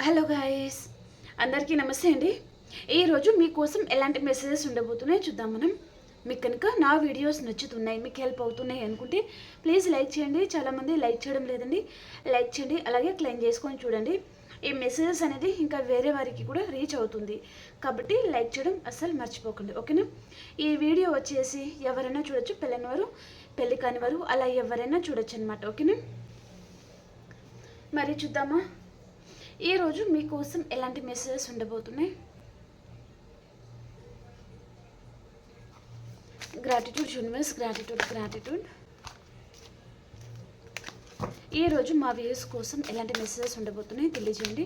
Hello guys, అందరికీ నమస్తే అండి. ఈరోజు మీకోసం ఎలాంటి మెసేజెస్ ఉండబోతున్నాయో చూద్దాం మనం. మీకు కనుక నా వీడియోస్ నచ్చుతున్నాయి, మీకు హెల్ప్ అవుతున్నాయి అనుకుంటే ప్లీజ్ లైక్ చేయండి. చాలామంది లైక్ చేయడం లేదండి, లైక్ చేయండి. అలాగే క్లెయిమ్ చేసుకొని చూడండి. ఈ మెసేజెస్ అనేది ఇంకా వేరే వారికి కూడా రీచ్ అవుతుంది కాబట్టి లైక్ చేయడం అస్సలు మర్చిపోకండి, ఓకేనా? ఈ వీడియో వచ్చేసి ఎవరైనా చూడొచ్చు, పెళ్ళైన వారు, పెళ్ళి కాని వారు, అలా ఎవరైనా చూడొచ్చు అనమాట, ఓకేనా? మరి చూద్దామా ఈరోజు మీకోసం ఎలాంటి మెసేజెస్ ఉండబోతున్నాయి. Gratitude universe, gratitude. ఈరోజు మా వ్యూస్ కోసం ఎలాంటి మెసేజెస్ ఉండబోతున్నాయి తెలియజేయండి.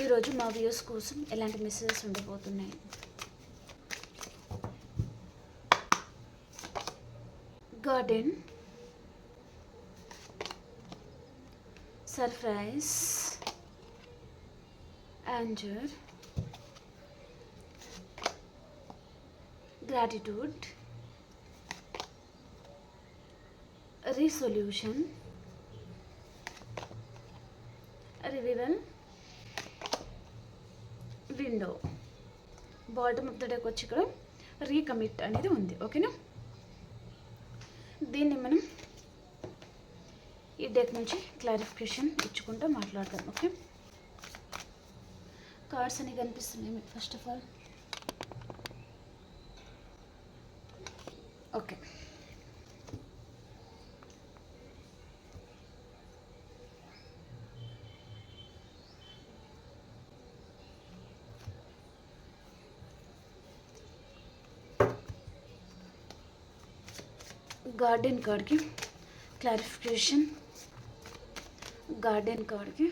ఈరోజు మా వ్యూస్ కోసం ఎలాంటి మెసేజెస్ ఉండబోతున్నాయి. Garden, surprise, anger, gratitude, resolution, revival, window. Bottom of the deck వచ్చి ఇక్కడ రీకమిట్ అనేది ఉంది, ఓకేనా? దీన్ని మనం ఈ డెక్ నుంచి క్లారిఫికేషన్ ఇచ్చుకుంటూ మాట్లాడదాం, ఓకే? కార్డ్స్ అని కనిపిస్తున్నాయి మీకు first of all. Okay, garden కార్డ్కి క్లారిఫికేషన్, గార్డెన్ కార్డ్కి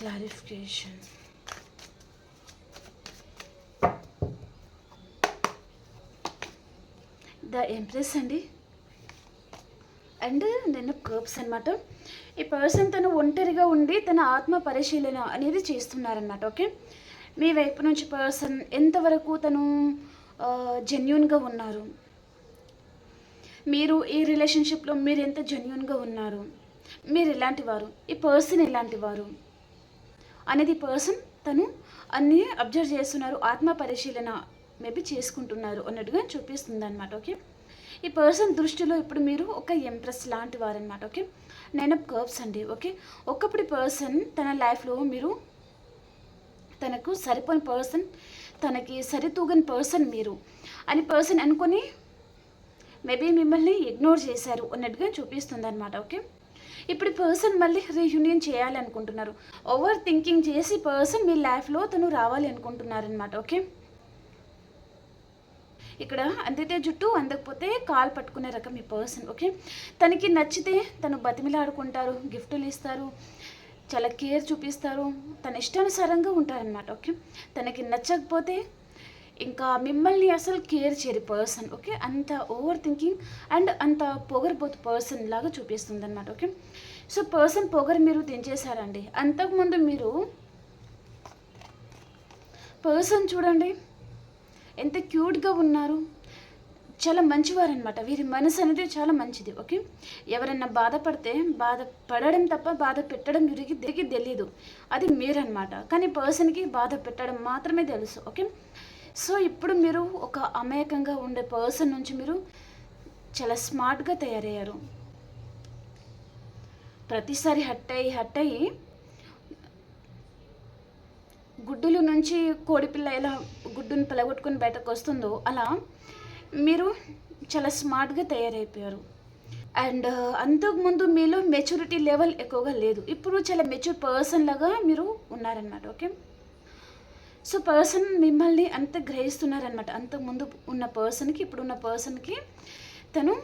క్లారిఫికేషన్. ద ఎంప్రెస్ అండి, అండ్ నేను కర్బ్స్ అనమాట. ఈ పర్సన్ తను ఒంటరిగా ఉండి తన ఆత్మ పరిశీలన అనేది చేస్తున్నారనమాట, ఓకే? మీ వైపు నుంచి పర్సన్ ఎంతవరకు తను జెన్యూన్గా ఉన్నారు, మీరు ఈ రిలేషన్షిప్లో మీరు ఎంత జెన్యూన్గా ఉన్నారు, మీరు ఎలాంటి వారు, ఈ పర్సన్ ఎలాంటి వారు అనేది పర్సన్ తను అన్నీ అబ్జర్వ్ చేస్తున్నారు, ఆత్మ పరిశీలన మేబీ చేసుకుంటున్నారు అన్నట్టుగా చూపిస్తుంది అనమాట, ఓకే? ఈ పర్సన్ దృష్టిలో ఇప్పుడు మీరు ఒక ఎంప్రెస్ లాంటి వారనమాట, ఓకే? నేను కర్బ్స్ అండి, ఓకే? ఒకప్పుడు పర్సన్ తన లైఫ్లో మీరు తనకు సరిపోని పర్సన్, తనకి సరితూగని పర్సన్ మీరు అని పర్సన్ అనుకొని మేబీ మిమ్మల్ని ఇగ్నోర్ చేశారు అన్నట్టుగా చూపిస్తుంది అనమాట, ఓకే? ఇప్పుడు పర్సన్ మళ్ళీ రీయూనియన్ చేయాలి అనుకుంటున్నారు. ఓవర్ థింకింగ్ చేసి పర్సన్ మీ లైఫ్లో తను రావాలి అనుకుంటున్నారనమాట, ఓకే? ఇక్కడ అందితే జుట్టు, అందకపోతే కాలు పట్టుకునే రకం ఈ పర్సన్, ఓకే? తనకి నచ్చితే తను బతిమిలాడుకుంటారు, గిఫ్టులు ఇస్తారు, చాలా కేర్ చూపిస్తారు, తన ఇష్టానుసారంగా ఉంటారనమాట, ఓకే? తనకి నచ్చకపోతే ఇంకా మిమ్మల్ని అసలు కేర్ చేయరు పర్సన్, ఓకే? అంత ఓవర్ థింకింగ్ అండ్ అంత పొగరబోతు పర్సన్ లాగా చూపిస్తుంది అనమాట, ఓకే? సో పర్సన్ పొగరు మీరు దించేశారండి. అంతకుముందు మీరు పర్సన్ చూడండి ఎంత క్యూట్గా ఉన్నారు, చాలా మంచివారనమాట. వీరి మనసు అనేది చాలా మంచిది, ఓకే? ఎవరైనా బాధపడితే బాధపడడం తప్ప బాధ పెట్టడం వీరికి తెలియదు, అది మీరనమాట. కానీ పర్సన్కి బాధ పెట్టడం మాత్రమే తెలుసు, ఓకే? సో ఇప్పుడు మీరు ఒక అమాయకంగా ఉండే పర్సన్ నుంచి మీరు చాలా స్మార్ట్గా తయారయ్యారు. ప్రతిసారి హట్ అయ్యి గుడ్డుల నుంచి కోడిపిల్ల ఎలా గుడ్డును పలగొట్టుకొని బయటకు వస్తుందో అలా మీరు చాలా స్మార్ట్గా తయారైపోయారు. అండ్ అంతకుముందు మీలో మెచ్యూరిటీ లెవెల్ ఎక్కువగా లేదు, ఇప్పుడు చాలా మెచ్యూర్ పర్సన్ లాగా మీరు ఉన్నారనమాట, ఓకే? సో పర్సన్ మిమ్మల్ని అంత గ్రహిస్తున్నారనమాట. అంతకుముందు ఉన్న పర్సన్కి ఇప్పుడున్న పర్సన్కి తను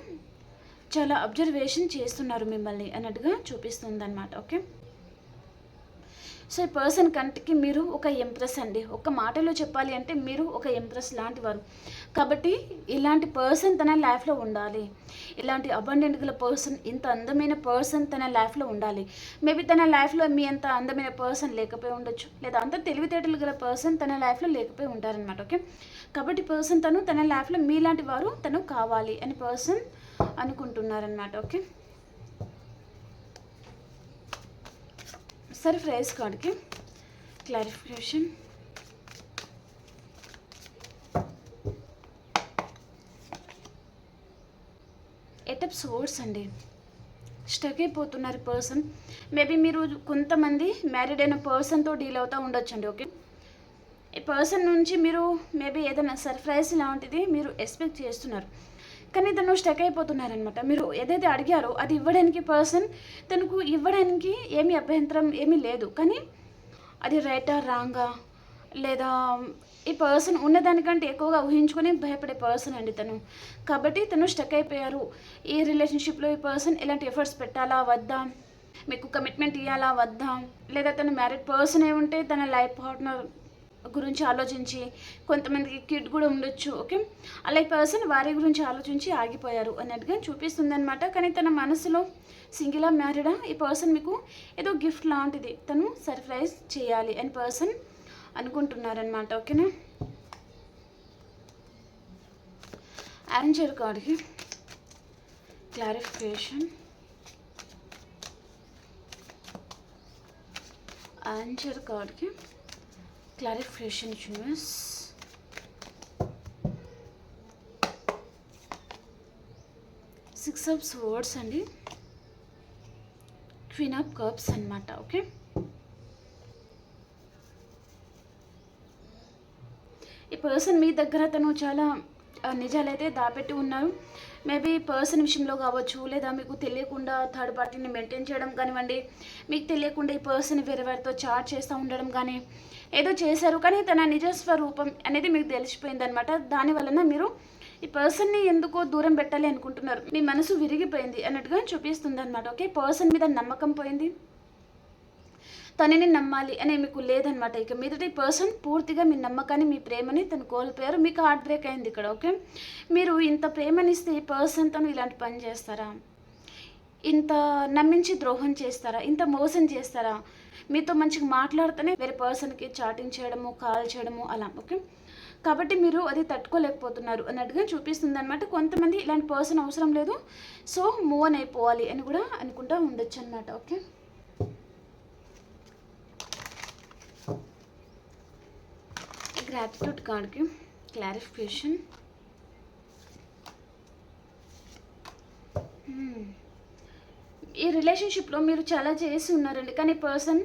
చాలా అబ్జర్వేషన్ చేస్తున్నారు మిమ్మల్ని అన్నట్టుగా చూపిస్తుంది అనమాట, ఓకే? సో ఈ పర్సన్ కంటికి మీరు ఒక ఎంప్రెస్ అండి. ఒక మాటలో చెప్పాలి అంటే మీరు ఒక ఎంప్రెస్ లాంటి వారు కాబట్టి ఇలాంటి పర్సన్ తన లైఫ్లో ఉండాలి. ఇలాంటి అబండెంట్ గల పర్సన్, ఇంత అందమైన పర్సన్ తన లైఫ్లో ఉండాలి. మేబీ తన లైఫ్లో మీ అంత అందమైన పర్సన్ లేకపోయి ఉండొచ్చు, లేదా అంత తెలివితేటలు గల పర్సన్ తన లైఫ్లో లేకపోయి ఉంటారనమాట, ఓకే? కాబట్టి పర్సన్ తన లైఫ్లో మీలాంటి వారు తను కావాలి అని పర్సన్ అనుకుంటున్నారనమాట, ఓకే? సర్ప్రైజ్ కార్డ్కి క్లారిఫికేషన్. ఎయిట్ ఆఫ్ సోర్డ్స్ అండి. స్టక్ అయిపోతున్నారు పర్సన్. మేబీ మీరు కొంతమంది మ్యారీడ్ అయిన పర్సన్తో డీల్ అవుతూ ఉండొచ్చండి. ఓకే, ఈ పర్సన్ నుంచి మీరు మేబీ ఏదైనా సర్ప్రైజ్ లాంటిది మీరు ఎక్స్పెక్ట్ చేస్తున్నారు, కానీ తను స్టక్ అయిపోతున్నారనమాట. మీరు ఏదైతే అడిగారో అది ఇవ్వడానికి పర్సన్ తనకు ఇవ్వడానికి ఏమీ అభ్యంతరం ఏమీ లేదు, కానీ అది రైటా రాంగా లేదా ఈ పర్సన్ ఉన్నదానికంటే ఎక్కువగా ఊహించుకొని భయపడే పర్సన్ అండి తను. కాబట్టి తను స్టక్ అయిపోయారు. ఈ రిలేషన్షిప్లో ఈ పర్సన్ ఎలాంటి ఎఫర్ట్స్ పెట్టాలా వద్దా, మీకు కమిట్మెంట్ ఇవ్వాలా వద్దా, లేదా తను మ్యారీడ్ పర్సన్ అయి ఉంటే తన లైఫ్ పార్ట్నర్ గురించి ఆలోచించి, కొంతమందికి కిడ్ కూడా ఉండొచ్చు. ఓకే, అలా ఈ పర్సన్ వారి గురించి ఆలోచించి ఆగిపోయారు అన్నట్టుగా చూపిస్తుంది అనమాట. కానీ తన మనసులో సింగిలా మ్యారీడా, ఈ పర్సన్ మీకు ఏదో గిఫ్ట్ లాంటిది తను సర్ప్రైజ్ చేయాలి అని పర్సన్ అనుకుంటున్నారనమాట. ఓకేనా, ఆన్సర్ కార్డ్కి క్లారిఫికేషన్. ఆన్సర్ కార్డ్కి clarification universe. Six of swords అండి, క్వీన్ ఆఫ్ కప్స్ అనమాట. ఓకే, ఈ పర్సన్ మీ దగ్గర తను చాలా నిజాలైతే దాపెట్టి ఉన్నారు. మేబీ పర్సన్ విషయంలో కావచ్చు, లేదా మీకు తెలియకుండా థర్డ్ పార్టీని మెయింటైన్ చేయడం కానివ్వండి, మీకు తెలియకుండా ఈ పర్సన్ వేరే వారితో చాట్ చేస్తూ ఉండడం కానీ ఏదో చేశారు, కానీ తన నిజ స్వరూపం అనేది మీకు తెలిసిపోయిందనమాట. దానివలన మీరు ఈ పర్సన్ని ఎందుకో దూరం పెట్టాలి అనుకుంటున్నారు, మీ మనసు విరిగిపోయింది అన్నట్టుగా చూపిస్తుంది అనమాట. ఓకే, పర్సన్ మీద నమ్మకం పోయింది, తనని నమ్మాలి అనే మీకు లేదనమాట. ఇక మీదట ఈ పర్సన్ పూర్తిగా మీ నమ్మకాన్ని మీ ప్రేమని తను కోల్పోయారు, మీకు హార్ట్ బ్రేక్ అయింది ఇక్కడ. ఓకే, మీరు ఇంత ప్రేమనిస్తే ఈ పర్సన్ తను ఇలాంటి పని చేస్తారా, ఇంత నమ్మించి ద్రోహం చేస్తారా, ఇంత మోసం చేస్తారా, మీతో మంచిగా మాట్లాడితేనే వేరే పర్సన్కి చాటింగ్ చేయడము, కాల్ చేయడము అలా. ఓకే, కాబట్టి మీరు అది తట్టుకోలేకపోతున్నారు అన్నట్టుగా చూపిస్తుంది అనమాట. కొంతమంది ఇలాంటి పర్సన్ అవసరం లేదు, సో మూవ్ ఆన్ అయిపోవాలి అని కూడా అనుకుంటూ ఉండొచ్చు అనమాట. ఓకే, గ్రాటిట్యూడ్ కార్డ్కి క్లారిఫికేషన్. ఈ రిలేషన్షిప్లో మీరు చాలా చేసి ఉన్నారండి, కానీ పర్సన్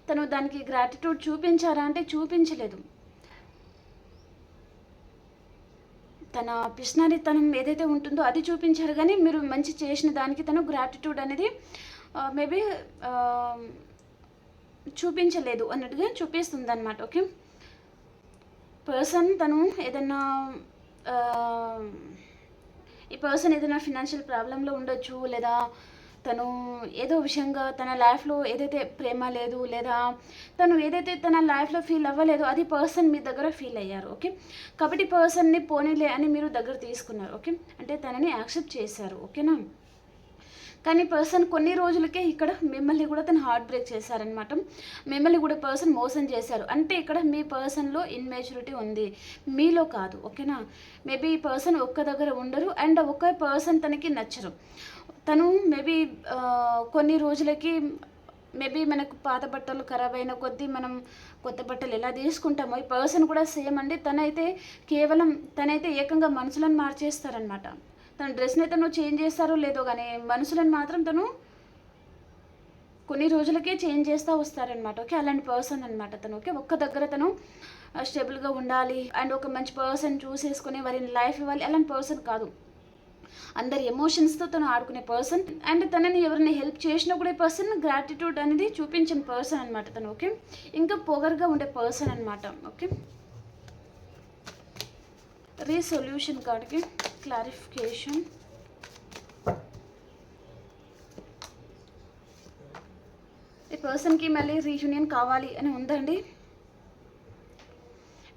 తను దానికి గ్రాటిట్యూడ్ చూపించారా అంటే చూపించలేదు. తన పిస్నారితనం ఏదైతే ఉంటుందో అది చూపించారు, కానీ మీరు మంచి చేసిన దానికి తను గ్రాటిట్యూడ్ అనేది మేబీ చూపించలేదు అన్నట్టుగా చూపిస్తుంది అనమాట. ఓకే, పర్సన్ తను ఏదన్నా ఈ పర్సన్ ఏదైనా ఫినాన్షియల్ ప్రాబ్లంలో ఉండొచ్చు, లేదా తను ఏదో విషయంగా తన లైఫ్లో ఏదైతే ప్రేమ లేదు, లేదా తను ఏదైతే తన లైఫ్లో ఫీల్ అవ్వలేదో అది పర్సన్ మీ దగ్గర ఫీల్ అయ్యారు. ఓకే, కాబట్టి పర్సన్ని పోనీలే అని మీరు దగ్గర తీసుకున్నారు. ఓకే, అంటే తనని యాక్సెప్ట్ చేశారు. ఓకేనా, కానీ పర్సన్ కొన్ని రోజులకే ఇక్కడ మిమ్మల్ని కూడా తను హార్ట్ బ్రేక్ చేశారనమాట. మిమ్మల్ని కూడా పర్సన్ మోసం చేశారు, అంటే ఇక్కడ మీ పర్సన్లో ఇన్మెచ్యూరిటీ ఉంది, మీలో కాదు. ఓకేనా, మేబీ ఈ పర్సన్ ఒక్క దగ్గర ఉండరు అండ్ ఒక్క పర్సన్ తనకి నచ్చరు. తను మేబీ కొన్ని రోజులకి మేబీ మనకు పాత బట్టలు ఖరాబ్ అయిన కొద్దీ మనం కొత్త బట్టలు ఎలా తీసుకుంటామో ఈ పర్సన్ కూడా సేమ్ అండి. తనైతే ఏకంగా మనసులను మార్చేస్తారనమాట. తన డ్రెస్ని తను చేంజ్ చేస్తారో లేదో కానీ మనుషులను మాత్రం తను కొన్ని రోజులకే చేంజ్ చేస్తూ వస్తారనమాట. ఓకే, అలాంటి పర్సన్ అనమాట తను. ఓకే, ఒక్క దగ్గర తను స్టేబుల్గా ఉండాలి అండ్ ఒక మంచి పర్సన్ చూసేసుకుని వారిని లైఫ్ ఇవ్వాలి, అలాంటి పర్సన్ కాదు. అందరి ఎమోషన్స్తో తను ఆడుకునే పర్సన్ అండ్ తనని ఎవరిని హెల్ప్ చేసినా కూడా ఈ పర్సన్ గ్రాటిట్యూడ్ అనేది చూపించిన పర్సన్ అనమాట తను. ఓకే, ఇంకా పొగరుగా ఉండే పర్సన్ అనమాట. ఓకే, రీసొల్యూషన్ కార్డ్కి క్లారిఫికేషన్. ఈ పర్సన్కి మళ్ళీ రీయూనియన్ కావాలి అని ఉందండి.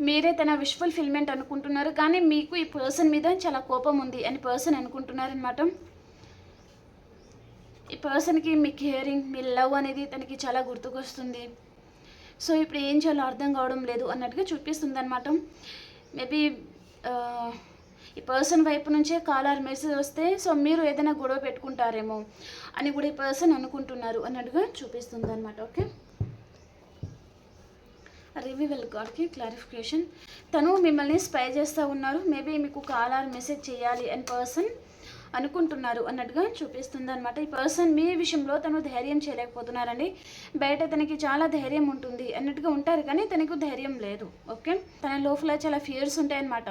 మీరే తన విష్ ఫుల్ఫిల్మెంట్ అనుకుంటున్నారు, కానీ మీకు ఈ పర్సన్ మీద చాలా కోపం ఉంది అని పర్సన్ అనుకుంటున్నారనమాట. ఈ పర్సన్కి మీ కేరింగ్, మీ లవ్ అనేది తనకి చాలా గుర్తుకొస్తుంది. సో ఇప్పుడు ఏం చేయాలో అర్థం కావడం లేదు అన్నట్టుగా చూపిస్తుంది అనమాట. మేబీ ఈ పర్సన్ వైపు నుంచే కాల్ ఆర్ మెసేజ్ వస్తే సో మీరు ఏదైనా గొడవ పెట్టుకుంటారేమో అని కూడా ఈ పర్సన్ అనుకుంటున్నారు అన్నట్టుగా చూపిస్తుంది అనమాట. ఓకే, రివీవల్ కార్డ్కి క్లారిఫికేషన్. తను మిమ్మల్ని స్పై చేస్తూ ఉన్నారు. మేబీ మీకు కాల్ ఆర్ మెసేజ్ చేయాలి అని పర్సన్ అనుకుంటున్నారు అన్నట్టుగా చూపిస్తుంది అనమాట. ఈ పర్సన్ మీ విషయంలో తను ధైర్యం చేయలేకపోతున్నారండి. బయట తనకి చాలా ధైర్యం ఉంటుంది అన్నట్టుగా ఉంటారు, కానీ తనకు ధైర్యం లేదు. ఓకే, తన లోపల చాలా ఫియర్స్ ఉంటాయన్నమాట.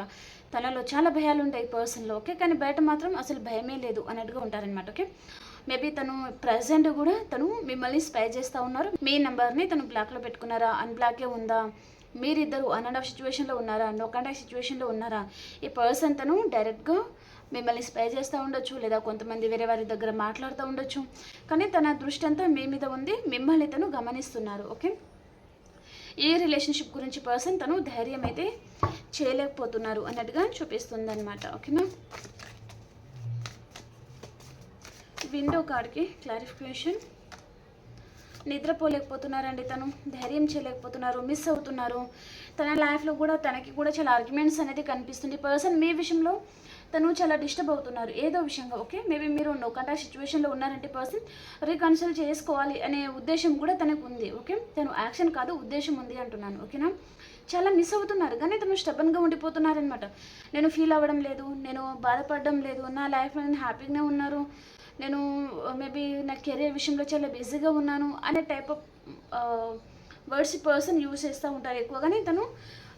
తనలో చాలా భయాలు ఉంటాయి పర్సన్లో. ఓకే, కానీ బయట మాత్రం అసలు భయమే లేదు అన్నట్టుగా ఉంటారనమాట. ఓకే, మేబీ తను ప్రజెంట్ కూడా తను మిమ్మల్ని స్పై చేస్తూ ఉన్నారు. మీ నెంబర్ని తను బ్లాక్లో పెట్టుకున్నారా, అన్బ్లాకే ఉందా, మీరిద్దరు అన్ అండ్ ఆఫ్ సిచ్యువేషన్లో ఉన్నారా, నో కాంటాక్ట్ సిచ్యువేషన్లో ఉన్నారా, ఈ పర్సన్ తను డైరెక్ట్గా మిమ్మల్ని స్పై చేస్తూ ఉండొచ్చు, లేదా కొంతమంది వేరే వారి దగ్గర మాట్లాడుతూ ఉండొచ్చు, కానీ తన దృష్టి అంతా మీ మీద ఉంది. మిమ్మల్ని తను గమనిస్తున్నారు. ఓకే, ఈ రిలేషన్షిప్ గురించి పర్సన్ తను ధైర్యం అయితే చేయలేకపోతున్నారు అన్నట్టుగా చూపిస్తుంది అనమాట. ఓకేనా, విండో కార్డ్కి క్లారిఫికేషన్. నిద్రపోలేకపోతున్నారండి, తను ధైర్యం చేయలేకపోతున్నారు, మిస్ అవుతున్నారు. తన లైఫ్లో కూడా తనకి కూడా చాలా ఆర్గ్యుమెంట్స్ అనేది కనిపిస్తుంది. పర్సన్ మీ విషయంలో తను చాలా డిస్టర్బ్ అవుతున్నారు ఏదో విషయంగా. ఓకే, మేబీ మీరు నో కాంటాక్ట్ సిచ్యువేషన్లో ఉన్నారంటే పర్సన్ రీకన్సిల్ చేసుకోవాలి అనే ఉద్దేశం కూడా తనకు ఉంది. ఓకే, తను యాక్షన్ కాదు ఉద్దేశం ఉంది అంటున్నాను. ఓకేనా, చాలా మిస్ అవుతున్నారు, కానీ తను స్టబన్గా ఉండిపోతున్నారనమాట. నేను ఫీల్ అవ్వడం లేదు, నేను బాధపడడం లేదు, నా లైఫ్లో నేను హ్యాపీగానే ఉన్నారు, నేను మేబీ నా కెరీర్ విషయంలో చాలా బిజీగా ఉన్నాను అనే type of words person use చేస్తూ ఉంటారు ఎక్కువగానే. తను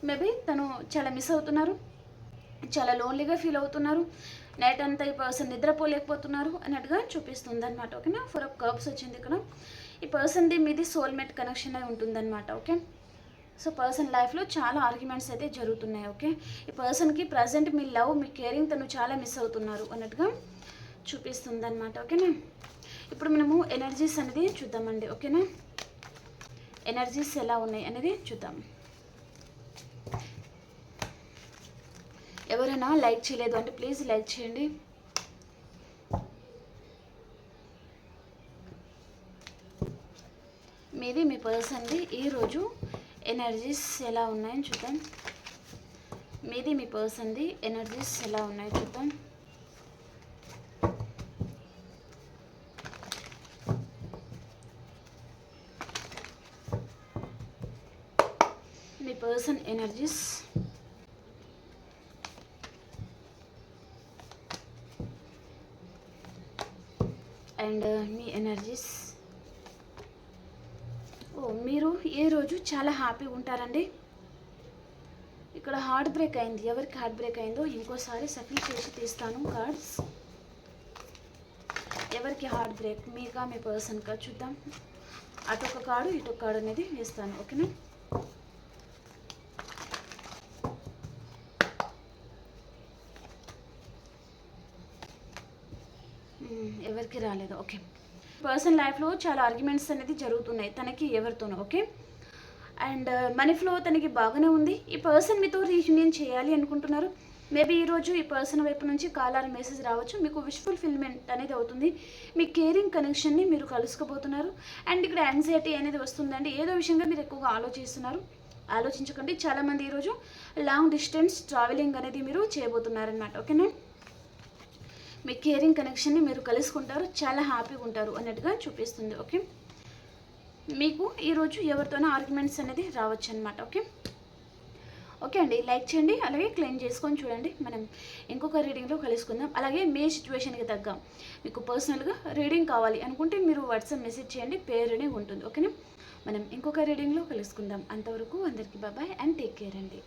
మేబీ తను చాలా మిస్ అవుతున్నారు, చాలా లోన్లీగా ఫీల్ అవుతున్నారు. నైట్ అంతా ఈ పర్సన్ నిద్రపోలేకపోతున్నారు అన్నట్టుగా చూపిస్తుంది అనమాట. ఓకేనా, 4 of Cups వచ్చింది ఇక్కడ. ఈ పర్సన్ది మీది సోల్మేట్ కనెక్షన్ అయి ఉంటుందన్నమాట. ఓకే, సో పర్సన్ లైఫ్లో చాలా ఆర్గ్యుమెంట్స్ అయితే జరుగుతున్నాయి. ఓకే, ఈ పర్సన్కి ప్రజెంట్ మీ లవ్, మీ కేరింగ్ తను చాలా మిస్ అవుతున్నారు అన్నట్టుగా చూపిస్తుంది అనమాట. ఓకేనా, ఇప్పుడు మనము ఎనర్జీస్ అనేది చూద్దామండి. ఓకేనా, ఎనర్జీస్ ఎలా ఉన్నాయి అనేది చూద్దాం. ఎవరైనా లైక్ చేయలేదు అంటే ప్లీజ్ లైక్ చేయండి. మీది మీ పర్సన్ది ఈరోజు ఎనర్జీస్ ఎలా ఉన్నాయని చూద్దాం. మీది మీ పర్సన్ది ఎనర్జీస్ ఎలా ఉన్నాయో చూద్దాం. మీ పర్సన్ ఎనర్జీస్, అండ్ మీ ఎనర్జీస్. మీరు ఏ రోజు చాలా హ్యాపీగా ఉంటారండి. ఇక్కడ హార్ట్ బ్రేక్ అయింది. ఎవరికి హార్ట్ బ్రేక్ అయిందో ఇంకోసారి సఫిల్ చేసి తీస్తాను కార్డ్స్. ఎవరికి హార్ట్ బ్రేక్, మీకా మీ పర్సన్కా చూద్దాం. అటొక కార్డు ఇటొక కార్డు అనేది వేస్తాను. ఓకేనా, ఎవరికి రాలేదు. ఓకే, పర్సన్ లైఫ్లో చాలా ఆర్గ్యుమెంట్స్ అనేది జరుగుతున్నాయి తనకి ఎవరితోనో. ఓకే, అండ్ మనీ ఫ్లో తనకి బాగానే ఉంది. ఈ పర్సన్ మీతో రీయూనియన్ చేయాలి అనుకుంటున్నారు. మేబీ ఈరోజు ఈ పర్సన్ వైపు నుంచి కాల్ ఆర్ మెసేజ్ రావచ్చు. మీకు విష్ ఫుల్ఫిల్మెంట్ అనేది అవుతుంది. మీ కేరింగ్ కనెక్షన్ని మీరు కలుసుకోబోతున్నారు. అండ్ ఇక్కడ యాంగ్జైటీ అనేది వస్తుందండి. ఏదో విషయంగా మీరు ఎక్కువగా ఆలోచిస్తున్నారు. ఆలోచించకండి. చాలామంది ఈరోజు లాంగ్ డిస్టెన్స్ ట్రావెలింగ్ అనేది మీరు చేయబోతున్నారనమాట. ఓకేనా, మీ కేరింగ్ కనెక్షన్ని మీరు కలుసుకుంటారు, చాలా హ్యాపీగా ఉంటారు అన్నట్టుగా చూపిస్తుంది. ఓకే, మీకు ఈరోజు ఎవరితోనో ఆర్గ్యుమెంట్స్ అనేది రావచ్చు అనమాట. ఓకే ఓకే అండి, లైక్ చేయండి, అలాగే క్లెయిమ్ చేసుకొని చూడండి. మనం ఇంకొక రీడింగ్లో కలుసుకుందాం. అలాగే మీ సిచ్యువేషన్కి తగ్గ మీకు పర్సనల్గా రీడింగ్ కావాలి అనుకుంటే మీరు వాట్సాప్ మెసేజ్ చేయండి, పేరు రీడింగ్ ఉంటుంది. ఓకేనా, మనం ఇంకొక రీడింగ్లో కలుసుకుందాం. అంతవరకు అందరికీ బాయ్ అండ్ టేక్ కేర్ అండి.